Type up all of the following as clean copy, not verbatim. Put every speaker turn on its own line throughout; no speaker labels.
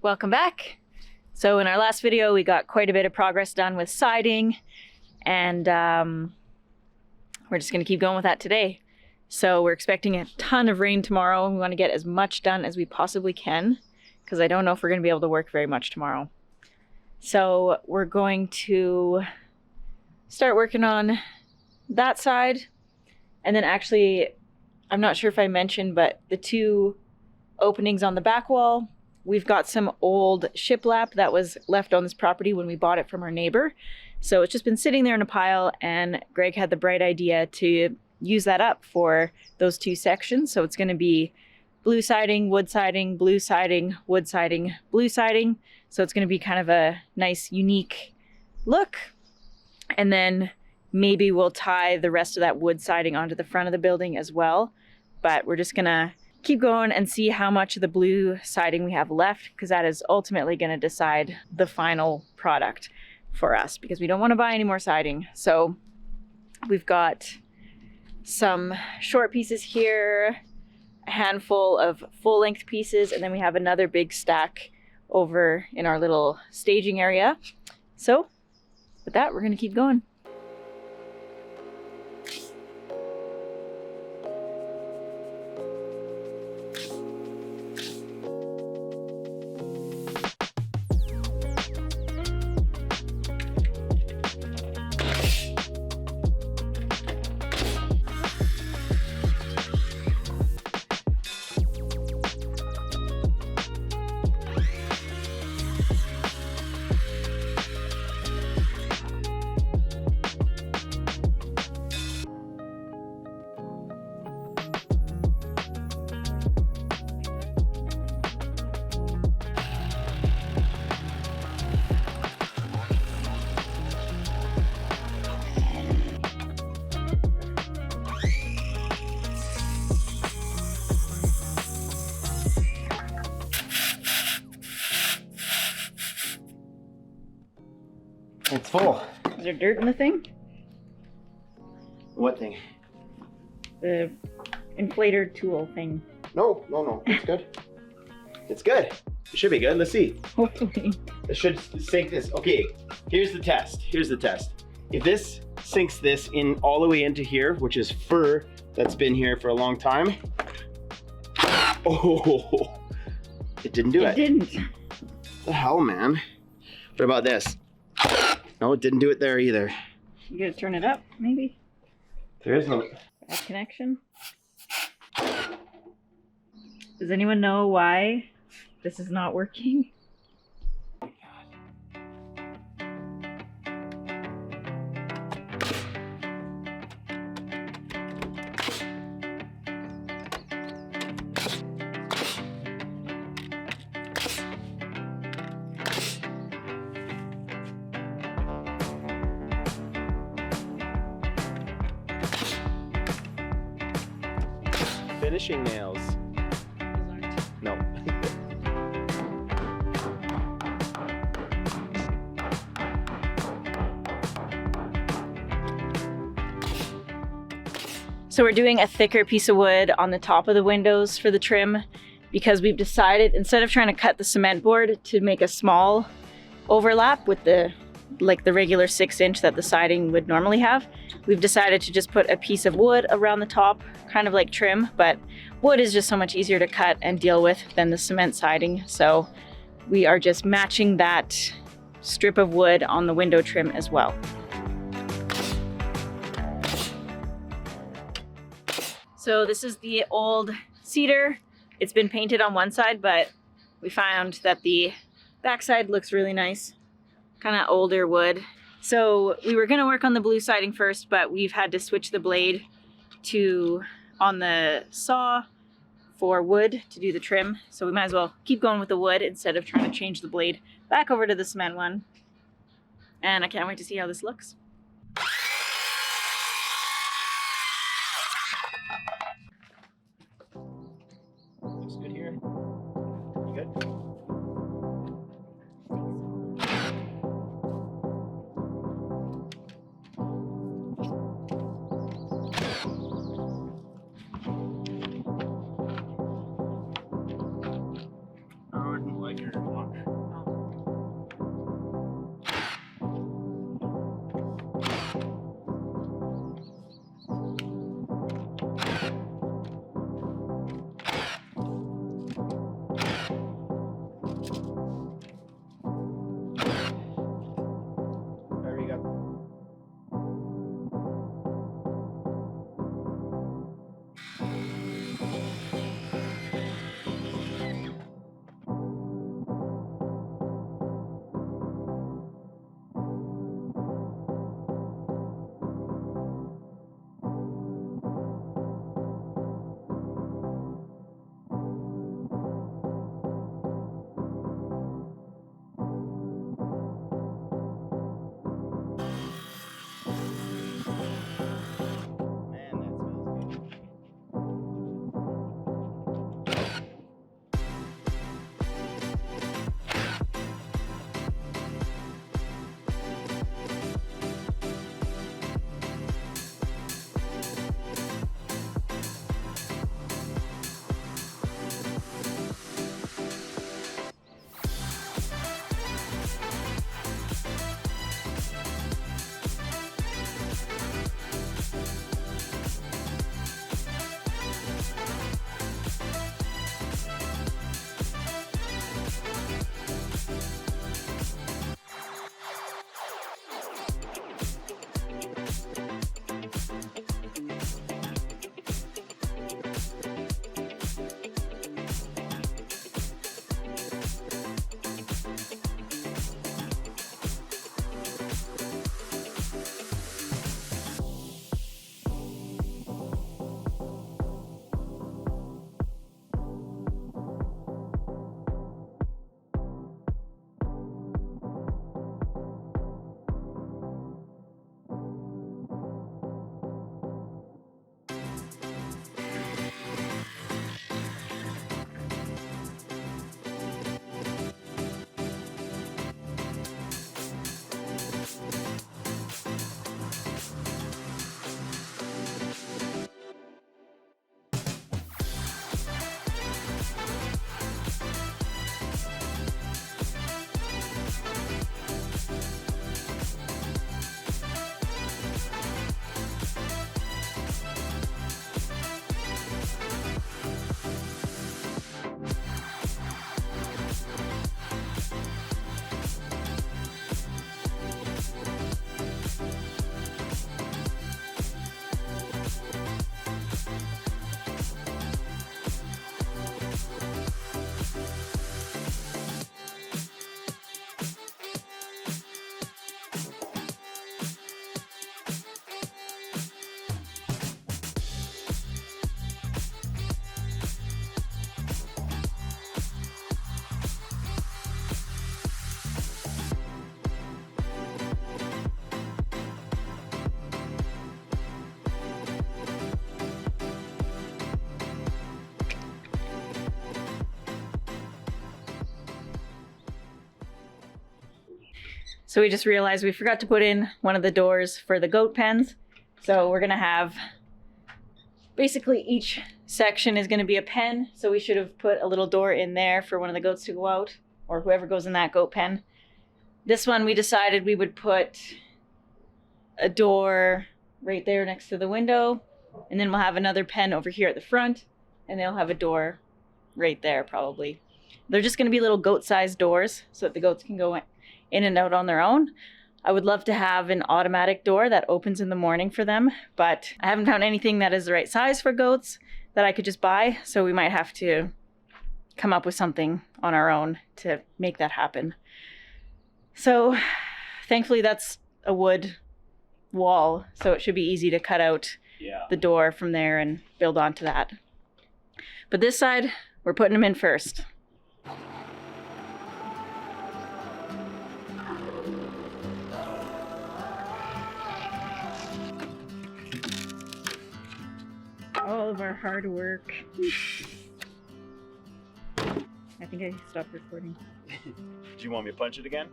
Welcome back. So in our last video, we got quite a bit of progress done with siding, and we're just gonna keep going with that today. So we're expecting a ton of rain tomorrow. We wanna get as much done as we possibly can, because I don't know if we're gonna be able to work very much tomorrow. So we're going to start working on that side. And then actually, I'm not sure if I mentioned, but the two openings on the back wall, we've got some old shiplap that was left on this property when we bought it from our neighbor. So it's just been sitting there in a pile, and Greg had the bright idea to use that up for those two sections. So it's gonna be blue siding, wood siding, blue siding, wood siding, blue siding. So it's gonna be kind of a nice, unique look. And then maybe we'll tie the rest of that wood siding onto the front of the building as well. But we're just gonna keep going and see how much of the blue siding we have left, because that is ultimately going to decide the final product for us, because we don't want to buy any more siding. So we've got some short pieces here, a handful of full-length pieces, and then we have another big stack over in our little staging area. So with that, we're going to keep going.
It's full.
Is there dirt in the thing?
What thing?
The inflator tool thing.
No. It's good. It's good. It should be good. Let's see.
Hopefully.
It should sink this. Okay, here's the test. If this sinks this in all the way into here, which is fur that's been here for a long time. Oh, it didn't do it.
It didn't.
What the hell, man? What about this? No, it didn't do it there either.
You gotta turn it up, maybe?
There is no...
Bad connection. Does anyone know why this is not working?
Finishing nails. No.
So we're doing a thicker piece of wood on the top of the windows for the trim, because we've decided, instead of trying to cut the cement board to make a small overlap with the regular 6-inch that the siding would normally have, we've decided to just put a piece of wood around the top, kind of like trim, but wood is just so much easier to cut and deal with than the cement siding. So we are just matching that strip of wood on the window trim as well. So this is the old cedar. It's been painted on one side, but we found that the backside looks really nice. Kind of older wood. So we were gonna work on the blue siding first, but we've had to switch the blade on the saw for wood to do the trim. So we might as well keep going with the wood instead of trying to change the blade back over to the cement one. And I can't wait to see how this looks.
Looks good here. You good? I wouldn't like your locker.
So we just realized we forgot to put in one of the doors for the goat pens. So we're gonna have, basically each section is gonna be a pen. So we should have put a little door in there for one of the goats to go out, or whoever goes in that goat pen. This one we decided we would put a door right there next to the window, and then we'll have another pen over here at the front, and they'll have a door right there probably. They're just gonna be little goat-sized doors so that the goats can go in and out on their own. I would love to have an automatic door that opens in the morning for them, but I haven't found anything that is the right size for goats that I could just buy, so we might have to come up with something on our own to make that happen. So thankfully that's a wood wall, so it should be easy to cut out the door from there and build onto that. But this side, we're putting them in first. All of our hard work. I think I stopped recording.
Do you want me to punch it again?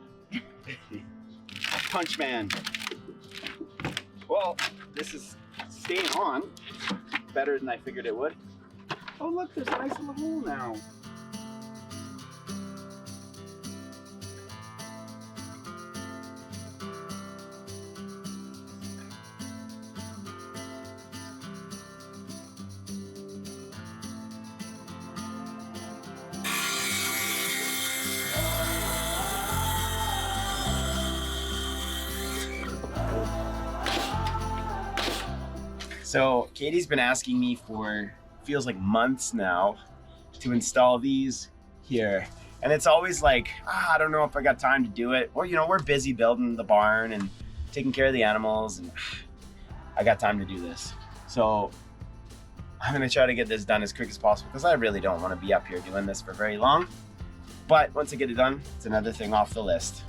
Punch man. Well, this is staying on better than I figured it would. Oh look, there's a nice little hole now. So Katie's been asking me for, feels like months now, to install these here. And it's always like, I don't know if I got time to do it. Or, you know, we're busy building the barn and taking care of the animals, and I got time to do this. So I'm gonna try to get this done as quick as possible because I really don't want to be up here doing this for very long. But once I get it done, it's another thing off the list.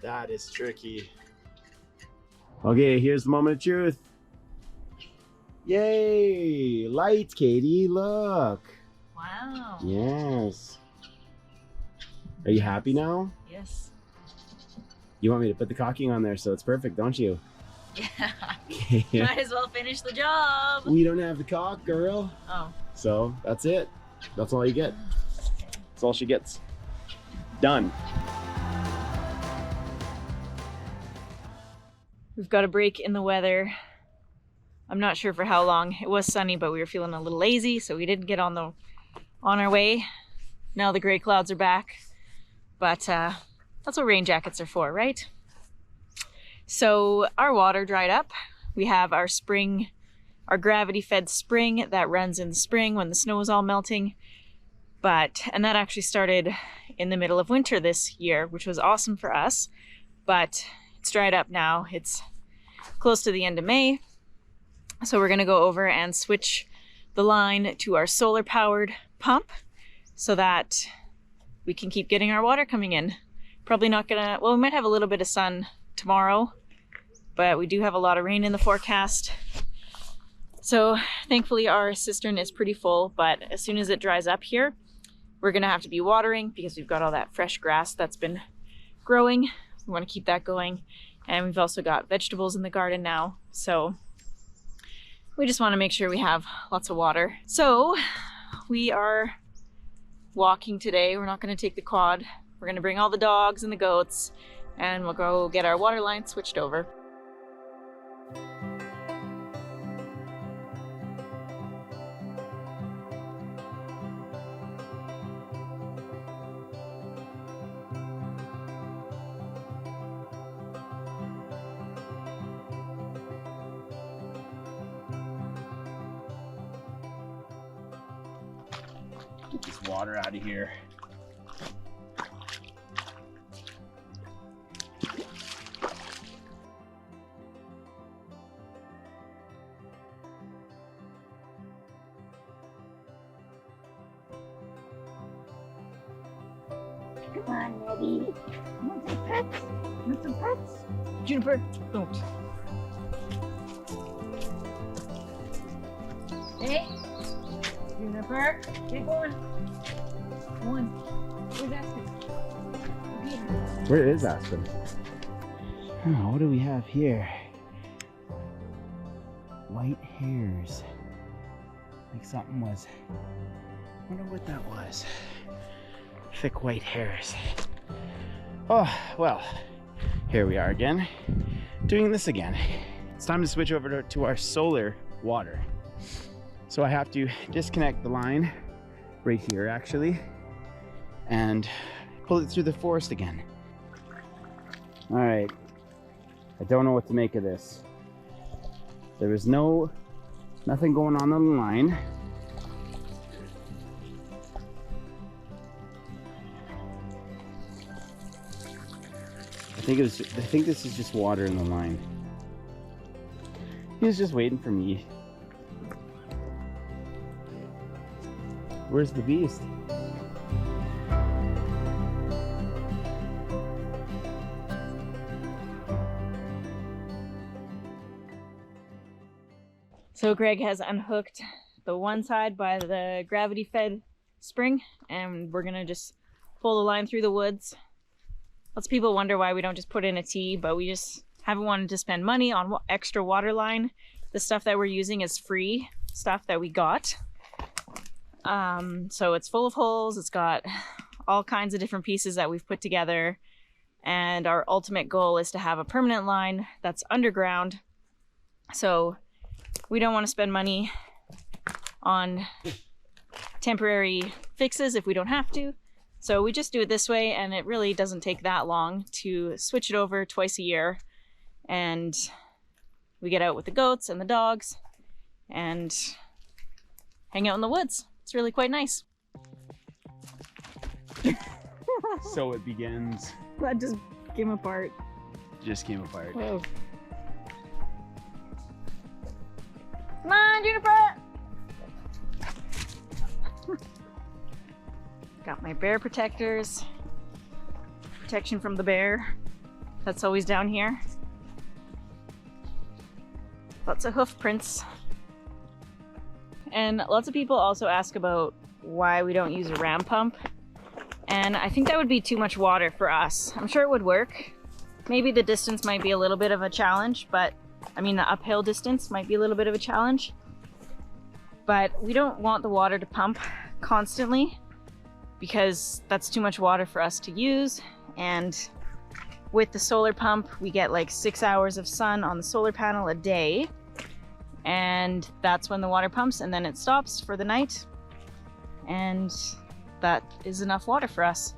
That is tricky. Okay, here's the moment of truth. Yay! Lights, Katie, look.
Wow.
Yes. Are you happy now?
Yes.
You want me to put the caulking on there so it's perfect, don't you?
Yeah. Might as well finish the job.
We don't have the caulk, girl.
Oh.
So that's it. That's all you get. That's all she gets. Done.
We've got a break in the weather. I'm not sure for how long. It was sunny, but we were feeling a little lazy, so we didn't get on our way. Now the gray clouds are back, but that's what rain jackets are for, right? So our water dried up. We have our spring, our gravity-fed spring that runs in the spring when the snow is all melting. And that actually started in the middle of winter this year, which was awesome for us, but it's dried up now. It's close to the end of May. So we're gonna go over and switch the line to our solar powered pump so that we can keep getting our water coming in. Probably not gonna, well, we might have a little bit of sun tomorrow, but we do have a lot of rain in the forecast. So thankfully our cistern is pretty full, but as soon as it dries up here, we're gonna have to be watering because we've got all that fresh grass that's been growing. We want to keep that going. And we've also got vegetables in the garden now. So we just want to make sure we have lots of water. So we are walking today. We're not going to take the quad. We're going to bring all the dogs and the goats and we'll go get our water line switched over.
Get this water out of here.
Come on, Nettie. Want some pets? Want some pets? Juniper, don't. Hey, Juniper, get going. Go on. Where's Aspen?
Where is Aspen? Oh, what do we have here? White hairs. Like something was. I wonder what that was. Thick white hairs. Oh, well, here we are again, doing this again. It's time to switch over to our solar water. So I have to disconnect the line right here actually and pull it through the forest again. All right, I don't know what to make of this. There was nothing going on the line. I think this is just water in the line. He was just waiting for me. Where's the beast?
So Greg has unhooked the one side by the gravity fed spring, and we're gonna just pull the line through the woods. Lots of people wonder why we don't just put in a T, but we just haven't wanted to spend money on extra water line. The stuff that we're using is free stuff that we got. So it's full of holes. It's got all kinds of different pieces that we've put together. And our ultimate goal is to have a permanent line that's underground. So we don't want to spend money on temporary fixes if we don't have to. So we just do it this way, and it really doesn't take that long to switch it over twice a year. And we get out with the goats and the dogs and hang out in the woods. It's really quite nice.
So it begins.
That just came apart.
Just came apart.
Whoa. Come on, Juniper! Got my bear protectors. Protection from the bear. That's always down here. Lots of hoof prints. And lots of people also ask about why we don't use a ram pump. And I think that would be too much water for us. I'm sure it would work. Maybe the distance might be a little bit of a challenge, but I mean the uphill distance might be a little bit of a challenge. But we don't want the water to pump constantly because that's too much water for us to use. And with the solar pump, we get like 6 hours of sun on the solar panel a day. And that's when the water pumps, and then it stops for the night. And that is enough water for us.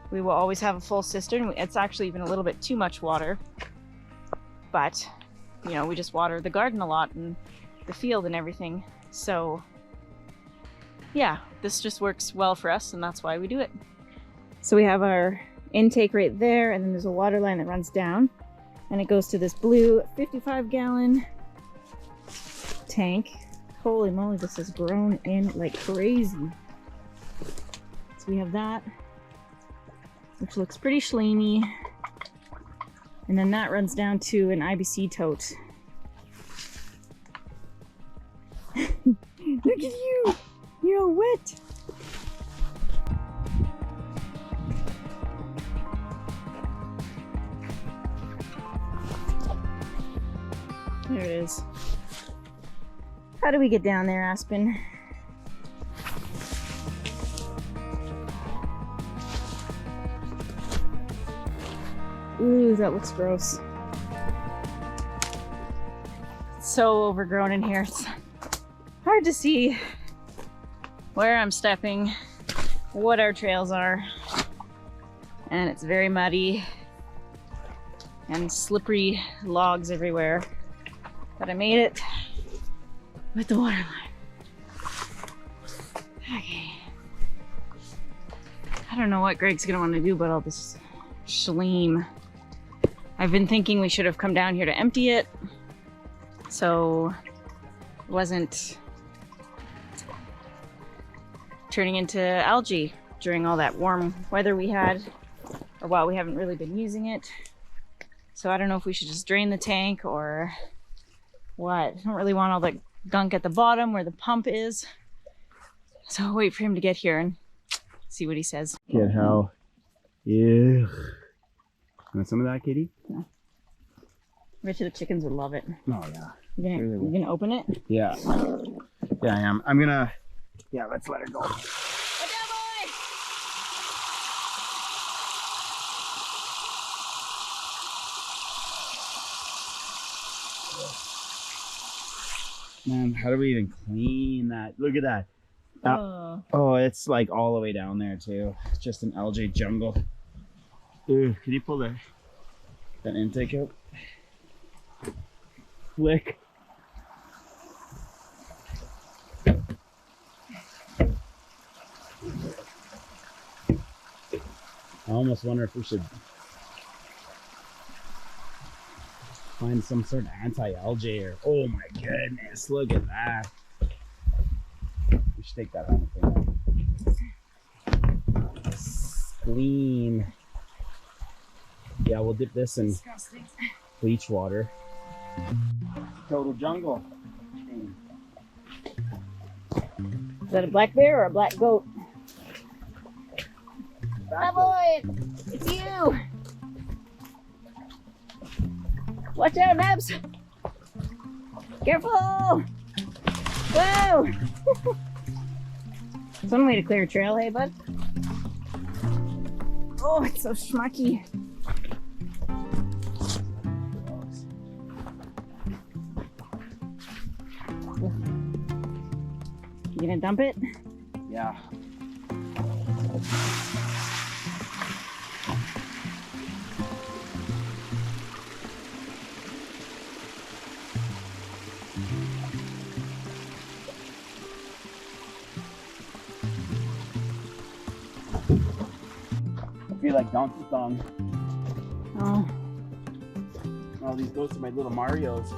We will always have a full cistern. It's actually even a little bit too much water. But, you know, we just water the garden a lot and the field and everything. So, yeah, this just works well for us, and that's why we do it. So we have our intake right there, and then there's a water line that runs down, and it goes to this blue 55-gallon tank. Holy moly, this has grown in like crazy. So we have that, which looks pretty schleamy, and then that runs down to an IBC tote. Look at you! You're all wet! There it is. How do we get down there, Aspen? Ooh, that looks gross. It's so overgrown in here. It's hard to see where I'm stepping, what our trails are, and it's very muddy and slippery logs everywhere. But I made it with the water line. Okay. I don't know what Greg's gonna want to do about all this schleem. I've been thinking we should have come down here to empty it, so it wasn't turning into algae, during all that warm weather we had, or while we haven't really been using it. So I don't know if we should just drain the tank or what. I don't really want all the gunk at the bottom where the pump is. So I'll wait for him to get here and see what he says.
Get how? Yeah. Want some of that, Katie?
Yeah. I bet you the chickens would love it.
Oh yeah.
You gonna open it?
Yeah. Yeah, I am. I'm gonna. Yeah, let's let her go.
Look out, boy!
Man, how do we even clean that? Look at that.
Oh.
Oh, it's like all the way down there too. It's just an algae jungle. Ooh, can you pull that intake out? Flick. I almost wonder if we should find some sort of anti-algae or, oh my goodness, look at that. We should take that on the thing. Clean. Yeah, we'll dip this in bleach water. Total jungle.
Is that a black bear or a black goat? Hi, boy! It's you! Watch out, Nabs! Careful! Whoa! Some way to clear a trail, hey, bud? Oh, it's so schmucky. You gonna dump it?
Yeah. I feel like Donkey Kong.
Oh.
All these goats are my little Marios.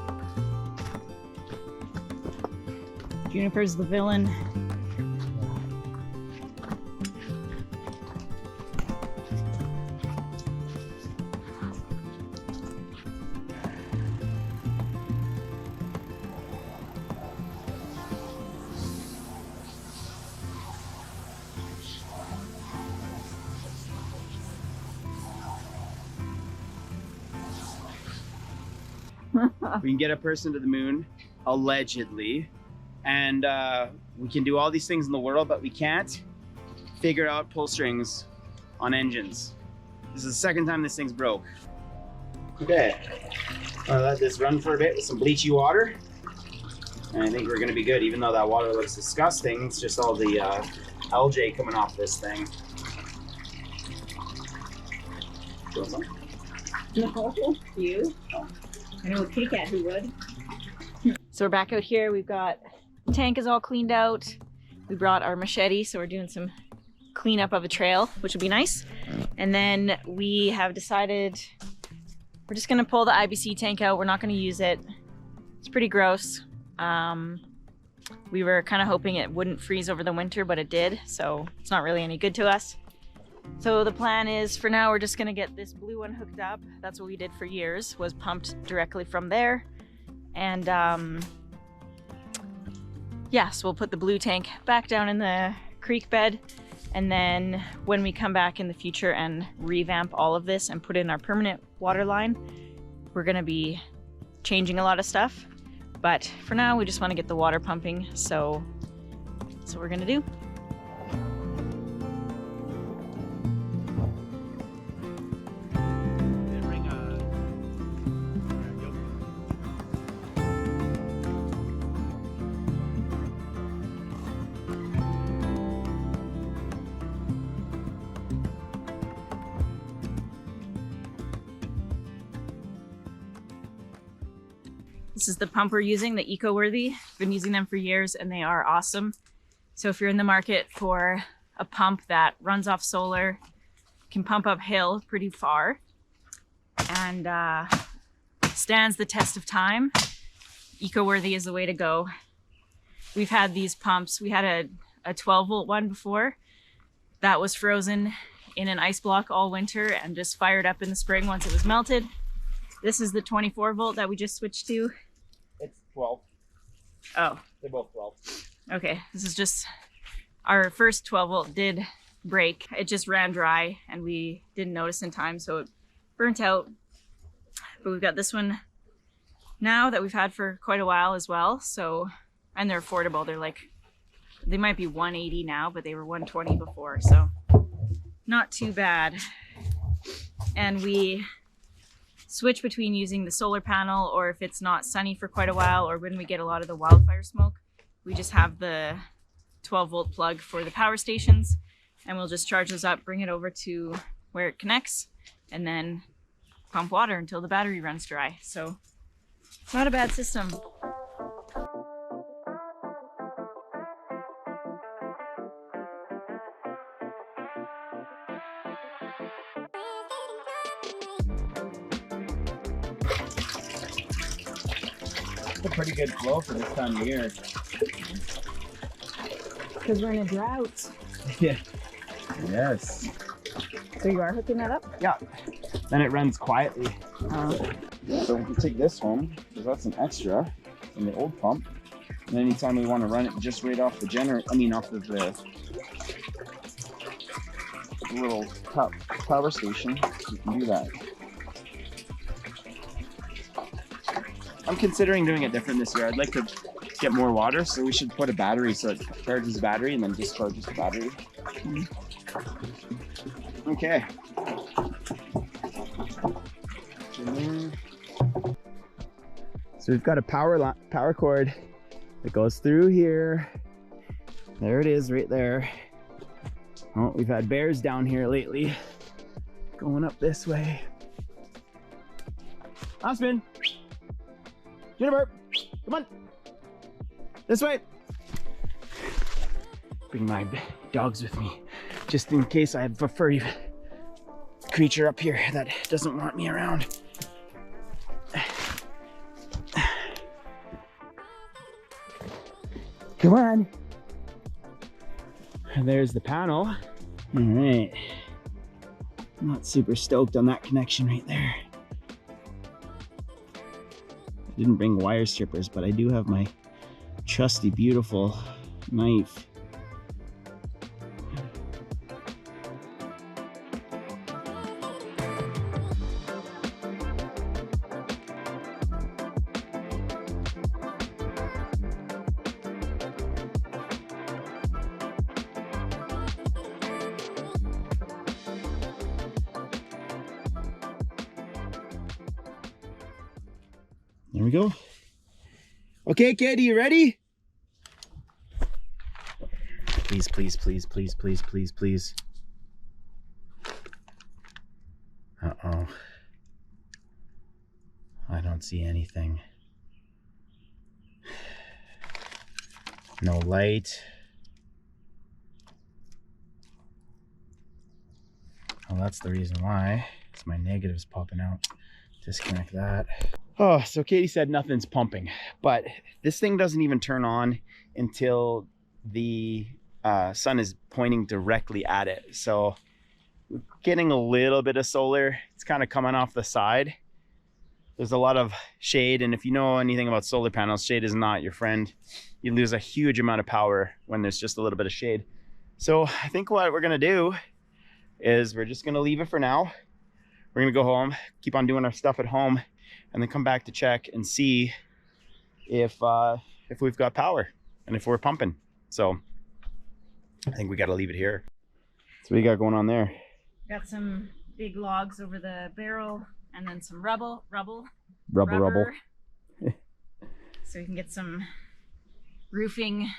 Juniper's the villain.
We can get a person to the moon, allegedly, and we can do all these things in the world, but we can't figure out pull strings on engines. This is the second time this thing's broke. Okay, I'll let this run for a bit with some bleachy water, and I think we're gonna be good, even though that water looks disgusting. It's just all the algae coming off this thing. Do you want some?
No, you? I know a kitty cat who would. So we're back out here. We've got, the tank is all cleaned out. We brought our machete, so we're doing some cleanup of a trail, which would be nice. And then we have decided we're just gonna pull the IBC tank out. We're not gonna use it. It's pretty gross. We were kind of hoping it wouldn't freeze over the winter, but it did. So it's not really any good to us. So the plan is, for now, we're just gonna get this blue one hooked up. That's what we did for years, was pumped directly from there. And yeah, so we'll put the blue tank back down in the creek bed. And then when we come back in the future and revamp all of this and put in our permanent water line, we're gonna be changing a lot of stuff. But for now, we just wanna get the water pumping. So that's what we're gonna do. This is the pump we're using, the Eco-Worthy. I've been using them for years and they are awesome. So if you're in the market for a pump that runs off solar, can pump uphill pretty far, and stands the test of time, Eco-Worthy is the way to go. We've had these pumps. We had a 12 volt one before, that was frozen in an ice block all winter and just fired up in the spring once it was melted. This is the 24 volt that we just switched to.
It's 12.
Oh,
They're both 12.
okay. This is just our first 12 volt did break. It just ran dry and we didn't notice in time, so it burnt out. But we've got this one now that we've had for quite a while as well. So, and they're affordable. They're like, they might be 180 now, but they were 120 before. So not too bad. And we switch between using the solar panel, or if it's not sunny for quite a while, or when we get a lot of the wildfire smoke, we just have the 12 volt plug for the power stations, and we'll just charge those up, bring it over to where it connects, and then pump water until the battery runs dry. So it's not a bad system.
It's a pretty good flow for this time of year.
Because we're in a drought.
Yeah. Yes.
So you are hooking that up?
Yeah. Then it runs quietly.
Oh.
So we can take this home, because that's an extra from the old pump. And anytime we want to run it just right off the off of the little power station, we can do that. I'm considering doing it different this year. I'd like to get more water, so we should put a battery so it charges the battery and then discharges the battery. Okay. So we've got a power cord that goes through here. There it is right there. Oh, we've had bears down here lately. Going up this way. Aspen! Jennifer! Come on! This way! Bring my dogs with me, just in case I have a furry creature up here that doesn't want me around. Come on. And there's the panel. All right. I'm not super stoked on that connection right there. I didn't bring wire strippers, but I do have my trusty, beautiful knife. There we go. Okay, Katie, you ready? Please, please, please, please, please, please, please. Uh-oh. I don't see anything. No light. Well, that's the reason why. It's my negatives popping out. Disconnect that. Oh, so Katie said nothing's pumping, but this thing doesn't even turn on until the sun is pointing directly at it. So we're getting a little bit of solar. It's kind of coming off the side. There's a lot of shade, and if you know anything about solar panels, shade is not your friend. You lose a huge amount of power when there's just a little bit of shade. So I think what we're gonna do is we're just gonna leave it for now. We're gonna go home, keep on doing our stuff at home, and then come back to check and see if we've got power and if we're pumping. So I think we got to leave it here. So what do you got going on there?
Got some big logs over the barrel, and then some rubble.
Rubble.
So we can get some roofing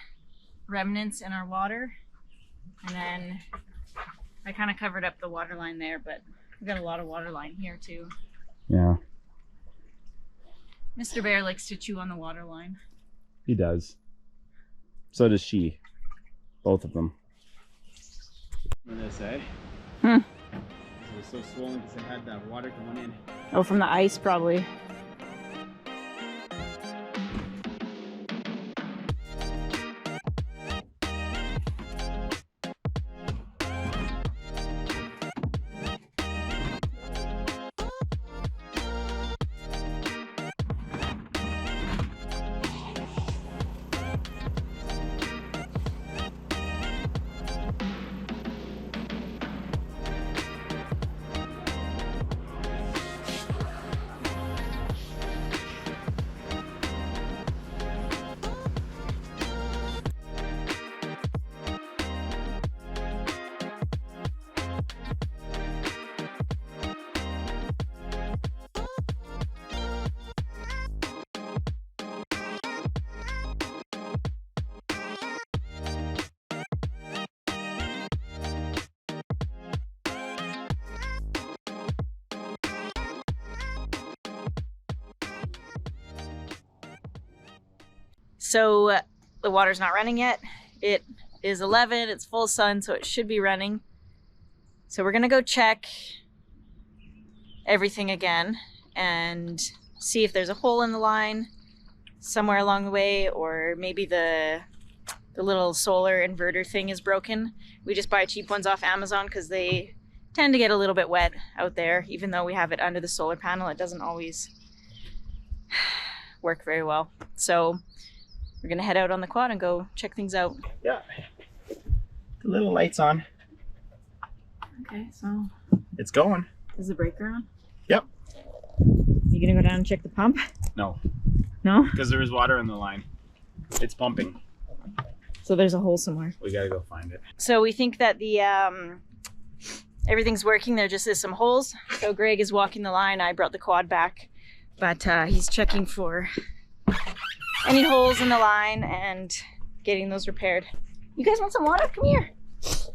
remnants in our water. And then I kind of covered up the water line there, but we got a lot of water line here too.
Yeah.
Mr. Bear likes to chew on the water line.
He does. So does she. Both of them. What did I say? It was so swollen because I had that water going in.
Oh, from the ice probably. So the water's not running yet. It is 11, it's full sun, so it should be running. So we're gonna go check everything again and see if there's a hole in the line somewhere along the way, or maybe the little solar inverter thing is broken. We just buy cheap ones off Amazon because they tend to get a little bit wet out there. Even though we have it under the solar panel, it doesn't always work very well. So we're gonna head out on the quad and go check things out.
Yeah. The little light's on.
Okay, so
It's going.
is the breaker on?
Yep.
You gonna go down and check the pump?
No,
No?
because there is water in the line. It's pumping.
So there's a hole somewhere.
We gotta go find it.
So we think that the everything's working. There just is some holes. So Greg is walking the line. I brought the quad back, but he's checking for any holes in the line and getting those repaired. You guys want some water? Come here.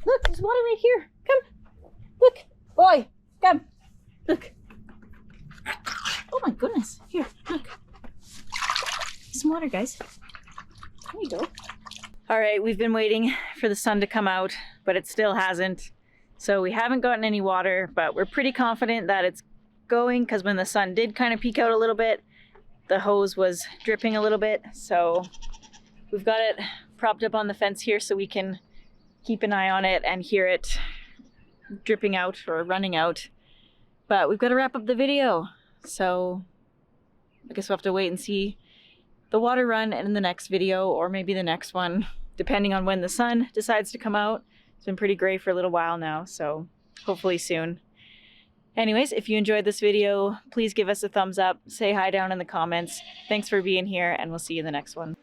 Look, there's water right here. Come. Look, boy, come. Look. Oh my goodness. Here, look. Some water, guys. There you go. All right, we've been waiting for the sun to come out, but it still hasn't. So we haven't gotten any water, but we're pretty confident that it's going, because when the sun did kind of peek out a little bit, the hose was dripping a little bit. So we've got it propped up on the fence here so we can keep an eye on it and hear it dripping out or running out. But we've got to wrap up the video. So I guess we'll have to wait and see the water run in the next video, or maybe the next one, depending on when the sun decides to come out. It's been pretty gray for a little while now, so hopefully soon. Anyways, if you enjoyed this video, please give us a thumbs up, say hi down in the comments. Thanks for being here, and we'll see you in the next one.